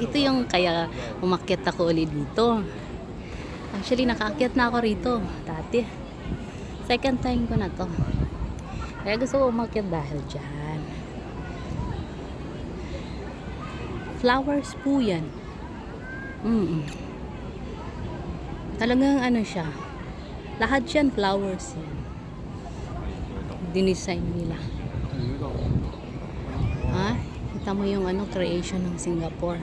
Ito yung kaya umakyat ako ulit dito. Actually, nakaakyat na ako rito dati. Second time ko na to. Kaya gusto ko umakyat dahil dyan. Flowers po yan. Talagang ano siya. Lahat yan flowers yan. Dinesign nila. Ha? Kita mo yung ano, creation ng Singapore.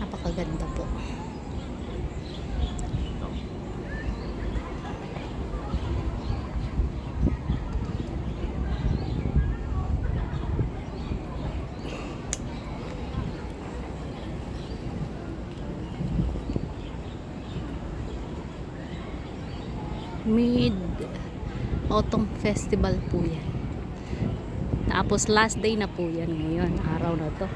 Napakaganda po. Mid-Autumn Festival po yan. Tapos last day na po yan ngayon, araw na to.